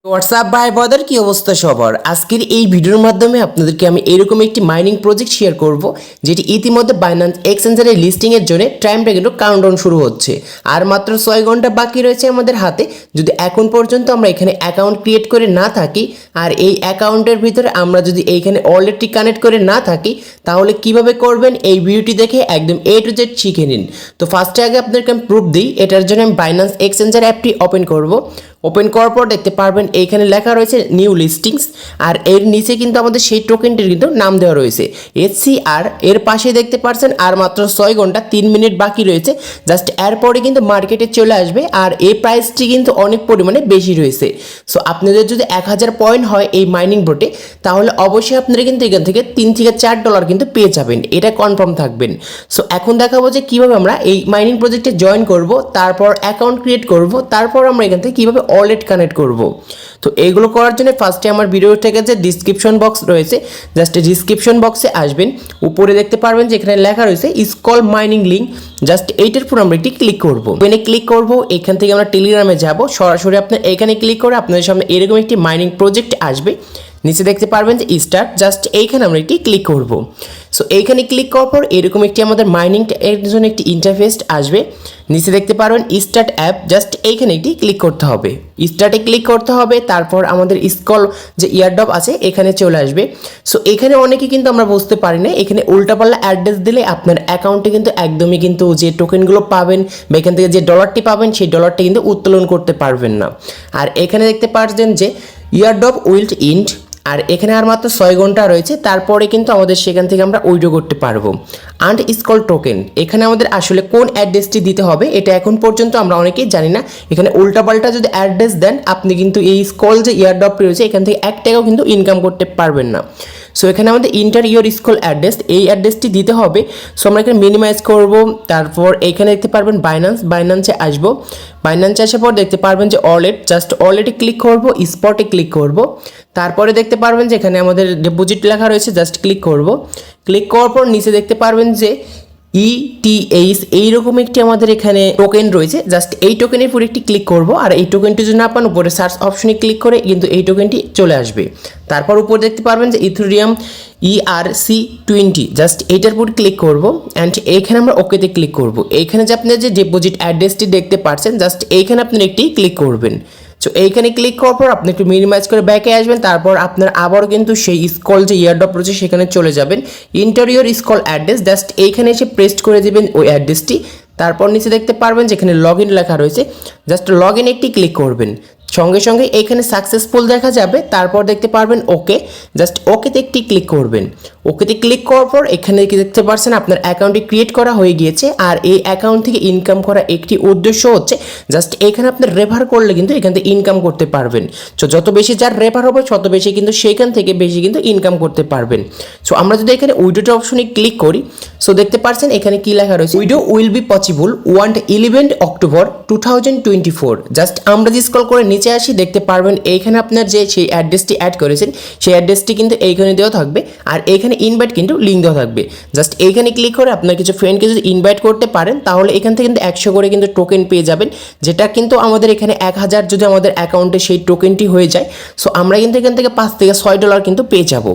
WhatsApp ভাই brother কি অবস্থা সবার। আজকের এই ভিডিওর মাধ্যমে আপনাদেরকে আমি এরকম একটি মাইনিং প্রজেক্ট শেয়ার করব যেটি ইতিমধ্যে বাইন্যান্স এক্সচেঞ্জের লিস্টিং এর জন্য টাইমটা কিন্তু কাউন্টডাউন শুরু হচ্ছে আর মাত্র 6 ঘন্টা বাকি রয়েছে আমাদের হাতে। যদি এখন পর্যন্ত আমরা এখানে অ্যাকাউন্ট ক্রিয়েট করে না থাকি আর এই অ্যাকাউন্টের ভিতরে আমরা যদি এইখানে অলরেডি কানেক্ট করে না থাকি তাহলে কিভাবে করবেন এই ভিডিওটি দেখে একদম A to Z শিখে নিন। তো ফার্স্টে আগে আপনাদেরকে আমি প্রুফ দিই। এটার জন্য আমি বাইন্যান্স এক্সচেঞ্জের অ্যাপটি ওপেন করব। ওপেন করার পর দেখতে পারবেন এইখানে লেখা রয়েছে নিউ লিস্টিংস আর এর নিচে কিন্তু আমাদের সেই টোকেনটির কিন্তু নাম দেওয়া রয়েছে HCR। এর পাশে দেখতে পাচ্ছেন আর মাত্র 6 ঘন্টা 3 মিনিট বাকি রয়েছে। জাস্ট এরপরে কিন্তু মার্কেটে চলে আসবে আর এই প্রাইসটি কিন্তু অনেক পরিমাণে বেশি রয়েছে। সো আপনাদের যদি 1000 পয়েন্ট হয় এই মাইনিং বোটে তাহলে অবশ্যই আপনারা কিন্তু এখান থেকে $3 থেকে $4 কিন্তু পেয়ে যাবেন, এটা কনফার্ম থাকবেন। সো এখন দেখাবো যে কীভাবে আমরা এই মাইনিং প্রজেক্টে জয়েন করব, তারপর অ্যাকাউন্ট ক্রিয়েট করব, তারপর আমরা এখান থেকে কীভাবে ওয়ালেট কানেক্ট করব। তো এইগুলো করার জন্য ফার্স্টে আমার ভিডিও থেকে যে ডিসক্রিপশন বক্স রয়েছে জাস্ট ডিসক্রিপশন বক্সে আসবেন, উপরে দেখতে পারবেন যে এখানে লেখা রয়েছে স্কল মাইনিং লিঙ্ক। জাস্ট এইটার উপর আমরা একটি ক্লিক করব। এখানে ক্লিক করব, এখান থেকে আমরা টেলিগ্রামে যাব। সরাসরি আপনার এখানে ক্লিক করে আপনাদের সামনে এরকম একটি মাইনিং প্রজেক্ট আসবে। নিচে দেখতে পারবেন যে স্টার্ট, জাস্ট এইখানে আমরা একটি ক্লিক করব। সো এইখানে ক্লিক করার পর এরকম একটি আমাদের মাইনিং এর জন্য একটি ইন্টারফেস আসবে। নিচে দেখতে পারবেন স্টার্ট অ্যাপ, জাস্ট এইখানে একটি ক্লিক করতে হবে। স্টার্টে ক্লিক করতে হবে, তারপর আমাদের স্কল যে এয়ারড্রপ আছে এখানে চলে আসবে। সো এখানে অনেকে কিন্তু আমরা বুঝতে পারি না, এখানে উল্টাপাল্লা অ্যাড্রেস দিলে আপনার অ্যাকাউন্টে কিন্তু একদমই কিন্তু যে টোকেনগুলো পাবেন বা এখান থেকে যে ডলারটি পাবেন সেই ডলারটি কিন্তু উত্তোলন করতে পারবেন না। আর এখানে দেখতে পাচ্ছেন যে এয়ারড্রপ উইল ইন্ড আর এখানে আর মাত্র 6 ঘন্টা রয়েছে, তারপরে কিন্তু আমাদের সেখান থেকে আমরা উইথড্র করতে পারবো। আন্ড স্কল টোকেন, এখানে আমাদের আসলে কোন অ্যাড্রেসটি দিতে হবে এটা এখন পর্যন্ত আমরা অনেকেই জানি না। এখানে উল্টাপাল্টা যদি অ্যাড্রেস দেন আপনি কিন্তু এই স্কল যে এয়ারড্রপ রয়েছে এখান থেকে 1 টাকাও কিন্তু ইনকাম করতে পারবেন না। সো এখানে আমাদের ইন্টার ইয়োর স্কল অ্যাড্রেস, এই অ্যাড্রেসটি দিতে হবে। সো আমরা এখানে মিনিমাইজ করব, তারপর এখানে দেখতে পারবেন বাইন্যান্সে আসবো। বাইন্যান্সে আসার পর দেখতে পারবেন যে ওয়ালেট, জাস্ট ওয়ালেটে ক্লিক করব, স্পটে ক্লিক করব। তারপরে দেখতে পারবেন যে এখানে আমাদের ডিপোজিট লেখা রয়েছে, জাস্ট ক্লিক করব। ক্লিক করার পর নিচে দেখতে পারবেন যে ETH এইরকম একটি আমাদের এখানে টোকেন রয়েছে, জাস্ট এই টোকেনের উপর একটি ক্লিক করব। আর এই টোকেনটি যদি না পান উপরে সার্চ অপশনে ক্লিক করে কিন্তু এই টোকেনটি চলে আসবে। তারপর উপর দেখতে পারবেন যে ইথেরিয়াম ERC20, জাস্ট এইটার উপর ক্লিক করব অ্যান্ড এইখানে আমরা ওকেতে ক্লিক করব। এইখানে যে আপনার যে ডিপোজিট অ্যাড্রেসটি দেখতে পাচ্ছেন জাস্ট এইখানে আপনি একটি ক্লিক করবেন। সো এইখানে ক্লিক করার পর আপনি একটু মিনিমাইজ করে ব্যাকে আসবেন, তারপর আপনার আবারও কিন্তু সেই স্কল যে এয়ারড্রপ রয়েছে সেখানে চলে যাবেন। ইন্টেরিয়র স্কল অ্যাড্রেস, জাস্ট এইখানে এসে পেস্ট করে দেবেন ওই অ্যাড্রেসটি। তারপর নিচে দেখতে পারবেন যেখানে লগ ইন লেখা রয়েছে, জাস্ট লগ ইন একটি ক্লিক করবেন। সঙ্গে সঙ্গে এখানে সাকসেসফুল দেখা যাবে। তারপর দেখতে পারবেন ওকে, জাস্ট ওকেতে একটি ক্লিক করবেন। ওকেতে ক্লিক করার পর এখানে দেখতে পাচ্ছেন আপনার অ্যাকাউন্টটি ক্রিয়েট করা হয়ে গিয়েছে। আর এই অ্যাকাউন্ট থেকে ইনকাম করা একটি উদ্দেশ্য হচ্ছে জাস্ট এখানে আপনার রেফার করলে কিন্তু এখান থেকে ইনকাম করতে পারবেন। সো যত বেশি যার রেফার হবে তত বেশি কিন্তু সেইখান থেকে বেশি কিন্তু ইনকাম করতে পারবেন। সো আমরা যদি এখানে উইড্রো অপশনে ক্লিক করি, সো দেখতে পাচ্ছেন এখানে কি লেখা রয়েছে, withdraw will be possible on 11 October 2024। Just আমরা যে স্ক্রল করে নিচে আসি দেখতে পারবেন এইখানে আপনার যে সেই অ্যাড্রেসটি অ্যাড করেছেন সেই অ্যাড্রেসটি কিন্তু এইখানে দেওয়া থাকবে আর এইখানে ইনভাইট কিন্তু লিঙ্ক দেওয়া থাকবে। জাস্ট এইখানে ক্লিক করে আপনার কিছু ফ্রেন্ডকে যদি ইনভাইট করতে পারেন তাহলে এখান থেকে কিন্তু 100 করে কিন্তু টোকেন পেয়ে যাবেন, যেটা কিন্তু আমাদের এখানে 1000 যদি আমাদের অ্যাকাউন্টে সেই টোকেনটি হয়ে যায় সো আমরা কিন্তু এখান থেকে $5 থেকে $6 কিন্তু পেয়ে যাব।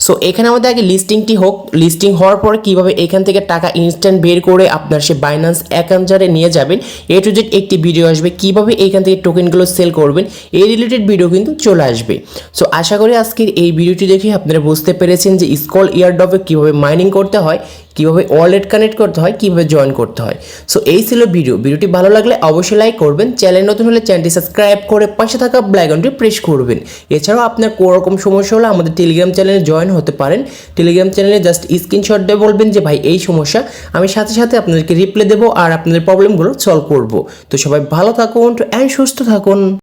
সো এখানে আমাদের আগে লিস্টিংটি হোক, লিস্টিং হওয়ার পর কীভাবে এখান থেকে টাকা ইনস্ট্যান্ট বের করে আপনার সে বাইন্যান্স অ্যাকাউন্টে নিয়ে যাবেন A to Z একটি ভিডিও আসবে, কীভাবে এইখান থেকে টোকেনগুলো সেল করবেন এই রিলেটেড ভিডিও কিন্তু চলে আসবে। সো আশা করি আজকের এই ভিডিওটি দেখে আপনারা বুঝতে পেরেছেন যে স্কল এয়ারড্রপে কীভাবে মাইনিং করতে হয়, কীভাবে ওয়ালেট কানেক্ট করতে হয়, কীভাবে জয়েন করতে হয়। সো এই ছিল ভিডিওটি ভালো লাগলে অবশ্যই লাইক করবেন, চ্যানেল নতুন হলে চ্যানেলটি সাবস্ক্রাইব করে পাশে থাকা বেল আইকনটি প্রেস করবেন। এছাড়াও আপনার কোনো রকম সমস্যা হলে আমাদের টেলিগ্রাম চ্যানেলে জয়েন হতে পারেন। টেলিগ্রাম চ্যানেলে জাস্ট স্ক্রিনশট দিয়ে বলবেন যে ভাই এই সমস্যা, আমি সাথে সাথে আপনাদেরকে রিপ্লাই দেবো আর আপনাদের প্রবলেমগুলো সলভ করব। তো সবাই ভালো থাকুন অ্যান্ড সুস্থ থাকুন।